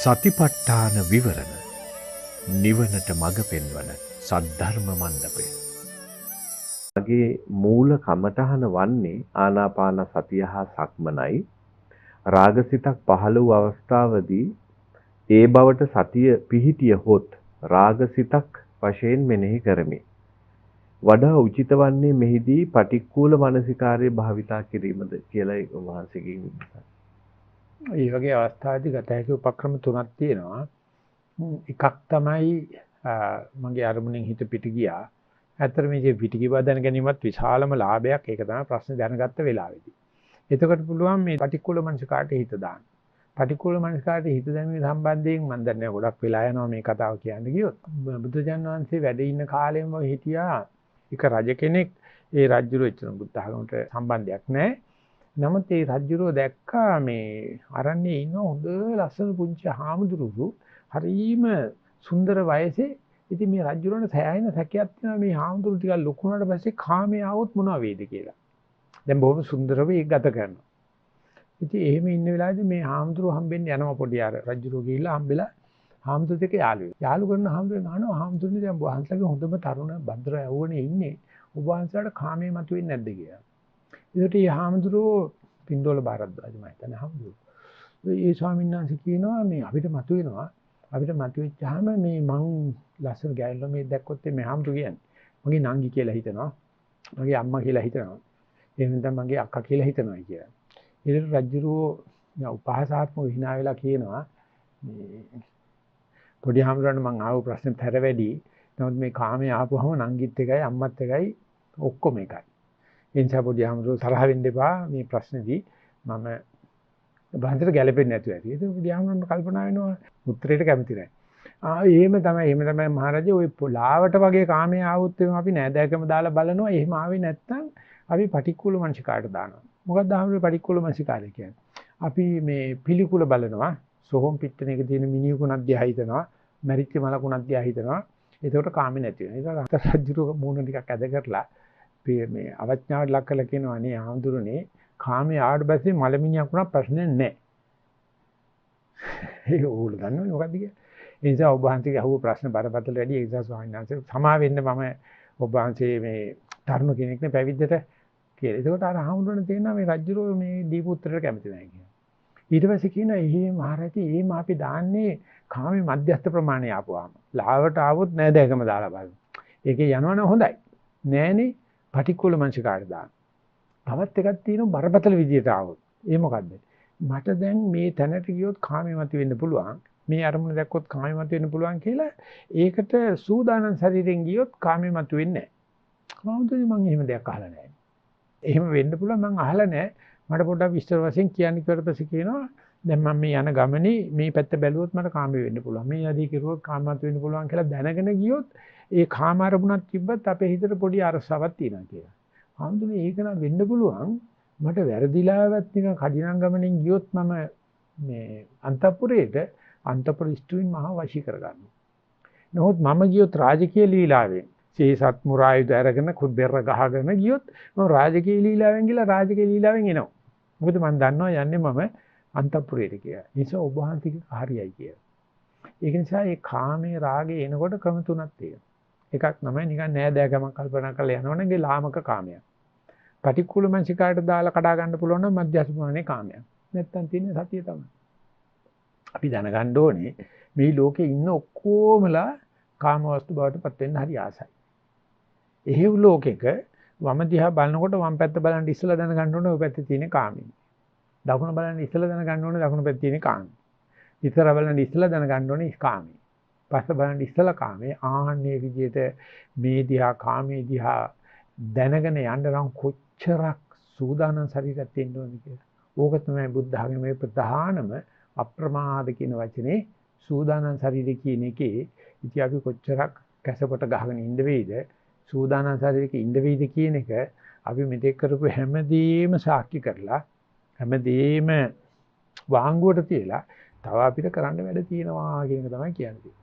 සතිපට්ඨාන විවරණ නිවනට මඟ පෙන්වන සද්ධර්ම මණ්ඩපය. මගේ මූල කමඨහන වන්නේ ආනාපාන සතිය හා සක්මනයි. රාගසිතක් පහළ වූ අවස්ථාවේදී ඒ බවට සතිය පිහිටිය හොත් රාගසිතක් වශයෙන් මෙනෙහි කරමි. වඩා උචිත වන්නේ මෙහිදී පටික්කුල මානසිකාර්ය භාවිතා කිරීමද කියලා වහන්සේගෙන් විමසනවා. මේ වගේ අවස්ථාවේදී ගත හැකි උපක්‍රම තුනක් තියෙනවා. එකක් තමයි මගේ අරමුණෙන් හිත පිට ගියා. ඇත්තට මේ පිට ගිය බව දැන ගැනීමත් විශාලම ලාභයක්. ඒක තමයි ප්‍රශ්නේ දැනගත්ත වෙලාවේදී. එතකොට පුළුවන් මේ පටික්කුල මනසකාට හිත දාන්න. පටික්කුල මනසකාට හිත දැමීම සම්බන්ධයෙන් මම දන්නේ ගොඩක් වෙලා යනවා මේ කතාව කියන්න ගියොත්. බුදුජන් වහන්සේ වැඩ ඉන්න කාලෙම හිටියා එක රජ කෙනෙක්. ඒ රජුරු එච්චර බුද්ධ ආගමට සම්බන්ධයක් නැහැ. නමුත් ඒ රජුරෝ දැක්කා මේ අරන්නේ ඉන්න හොඳ ලස්සන පුංචි හාමුදුරුවෝ හරිම සුන්දර වයසේ. ඉතින් මේ රජුරන්ට සෑහෙන සැකයක් තියෙනවා මේ හාමුදුරුවෝ ටිකක් ලොකු වුණාට පස්සේ කාමයේ આવොත් මොනවා වේද කියලා. දැන් බොහොම සුන්දරව ඒක ගත කරනවා. ඉතින් එහෙම ඉන්න වෙලාවේදී මේ හාමුදුරුවෝ හම්බෙන්න යනවා පොඩි අර රජුරෝ ගිහිල්ලා හම්බෙලා හාමුදුරුවෝ දෙක යාළු වෙනවා. යාළු කරන හාමුදුරුවෝ අහනවා හාමුදුරුවනේ දැන් වහන්සේගේ හොඳම තරුණ බද්දර යවුවනේ ඉන්නේ. ඔබ වහන්සේට කාමයේ මතුවෙන්නේ නැද්ද කියලා. ඒකට මේ හාමුදුරුවෝ පින්ඩෝල භාරද්වාජ මම හිතන්නේ හාමුදුරුවෝ. ඒ ස්වාමීන් වහන්සේ කියනවා මේ අපිට මතුවෙනවා. අපිට මතුවෙච්චාම මේ මං ලස්සන ගෑනුලා මේ දැක්කොත් මේ හාමුදුරුවෝ කියන්නේ මගේ නංගි කියලා හිතනවා. මගේ අම්මා කියලා හිතනවා. එහෙම නැත්නම් මගේ අක්කා කියලා හිතනවා කියලා. ඊට රජුරෝ උපහාසාත්මක හිනා වෙලා කියනවා මේ පොඩි හාමුදුරන් මං ආව ප්‍රශ්නේ තර වැඩි. නමුත් මේ කාමයේ ආපුවම නංගිත් එකයි අම්මත් එකයි ඔක්කොම එකයි. ඒ නිසා පොඩි හාමුදුරුවෝ තරහ වෙන්න එපා මේ ප්‍රශ්නේදී මම බහන්තර ගැලපෙන්නේ නැතුව ඇති. ඒක පොඩි හාමුදුරුවෝ කල්පනා වෙනවා උත්තරේට කැමති නැහැ. එහෙම තමයි මහරජා ওই ලාවට වගේ කාමයේ ආවොත් අපි නෑදෑකම දාලා බලනවා. එහෙම ආවේ නැත්නම් අපි පටික්කුල මනසිකාට දානවා. මොකක්ද ආවේ පටික්කුල මනසිකාරය කියන්නේ? අපි මේ පිළිකුල බලනවා. සෝහම් පිට්ටන එක තියෙන මිනිහකුණක් දිහා හිතනවා. මැරිච්ච මලකුණක් දිහා හිතනවා. ඒකට කාමේ නැති වෙනවා. ඒක රජුගේ මූණ ටිකක් ඇද කරලා මේ අවඥාවට ලක් කරලා කියනවා නේ ආඳුරනේ කාමයේ ආවට පස්සේ මලමිණියක් වුණා ප්‍රශ්නේ නැහැ. ඒක ඕගොල්ලෝ දන්නවනේ මොකද්ද කියලා. ඒ නිසා ඔබ වහන්සේගේ අහුව ප්‍රශ්න බරපතල වැඩි. ඒ නිසා ස්වාමීන් වහන්සේ සමා වෙන්න මම ඔබ වහන්සේ මේ තරුණ කෙනෙක් නේ පැවිද්දට කියලා. ඒකට අර ආමුදුරනේ තේනවා මේ රජුරෝ මේ දීප උත්තරයට කැමති නැහැ කියලා. ඊට පස්සේ කියනවා එහේ මහරජා එහෙම අපි දාන්නේ කාමයේ මධ්‍යස්ථ ප්‍රමාණය ආපුවාම. ලාවට ආවොත් නෑදෑකම දාලා බලන්න. ඒකේ යනවනම් හොඳයි. නෑනේ පටික්කුල මනසිකාට දාන්න. තවත් එකක් තියෙනවා බරපතල විදියට ආවොත්. ඒ මොකද්ද? මට දැන් මේ තැනට ගියොත් කාමයේ මත වෙන්න පුළුවන්. මේ අරමුණ දැක්කොත් කාමයේ මත වෙන්න පුළුවන් කියලා ඒකට සූදානම් ශරීරයෙන් ගියොත් කාමයේ මත වෙන්නේ නැහැ. මොකද මම එහෙම දෙයක් අහලා නැහැ. එහෙම වෙන්න පුළුවන් මම අහලා නැහැ. මට පොඩ්ඩක් විස්තර වශයෙන් කියන්න කිව්වට පස්සේ කියනවා දැන් මම මේ යන ගමනේ මේ පැත්ත බැලුවොත් මට කාමයේ වෙන්න පුළුවන්. මේ යදී කිරුවොත් කාමයට වෙන්න පුළුවන් කියලා දැනගෙන ගියොත් ඒ කාම අරමුණක් තිබ්බත් අපේ හිතට පොඩි අරසාවක් තියෙනවා කියලා. හඳුනේ ඒක නම් වෙන්න පුළුවන්. මට වැරදිලාවත් නිකන් කඩිනම් ගමනින් ගියොත් මම මේ අන්තපුර ස්ත්‍රීන් මහා වශී කරගන්නවා. නමුත් මම ගියොත් රාජකීය ලීලාවෙන් සීසත් මුරායුධ අරගෙන කුබ්බෙර ගහගෙන ගියොත් මම රාජකීය ලීලාවෙන් ගිහලා රාජකීය ලීලාවෙන් එනවා. මොකද මම දන්නවා යන්නේ මම අන්තපුරයට කියලා. ඒ නිසා ඔබ වහන්සේගේ හරියයි කියලා. ඒක නිසා මේ කාමයේ රාගේ එනකොට ක්‍රම තුනක් තියෙනවා. එකක් තමයි නිකන් නෑදෑකමක් කල්පනා කරලා යනවනේ ගේ ලාමක කාමයක්. පටික්කුල මනසිකාට දාලා කඩා ගන්න පුළුවන් නම් මධ්‍යස්ථ ප්‍රමාණයේ කාමයක්. නැත්තම් තියෙන්නේ සතිය තමයි. අපි දැනගන්න ඕනේ මේ ලෝකේ ඉන්න ඔක්කොමලා කාම වස්තු බවට පත් වෙන්න හරි ආසයි. එහෙව් ලෝකෙක වම දිහා බලනකොට වම් පැත්ත බලන් ඉස්සලා දැනගන්න ඕනේ ඔය පැත්තේ තියෙන කාමී. දකුණ බලන් ඉස්සලා දැනගන්න ඕනේ දකුණු පැත්තේ තියෙන කාමී. ඉස්සර බලන් ඉස්සලා දැනගන්න ඕනේ කාමී. පස්ස බලන් ඉස්සලා කාමී. ආන්නේ විදිහට මේ දිහා කාමී දිහා දැනගෙන යන්න නම් කොච්චරක් සූදානම් ශරීරයක් තියෙන්න ඕනද කියලා. ඕක තමයි බුද්ධ ආගමේ ප්‍රධානම අප්‍රමාද කියන වචනේ සූදානම් ශරීරය කියන එකේ ඉතින් අපි කොච්චරක් කැසපට ගහගෙන ඉන්න වෙයිද සූදානම් ශරීරයක ඉන්න වෙයිද කියන එක අපි මෙතෙක් කරපු හැමදේම සාක්ෂි කරලා හැමදේම වාංගුවට තියලා තව අපිට කරන්න වැඩ තියෙනවා කියන එක තමයි කියන්නේ.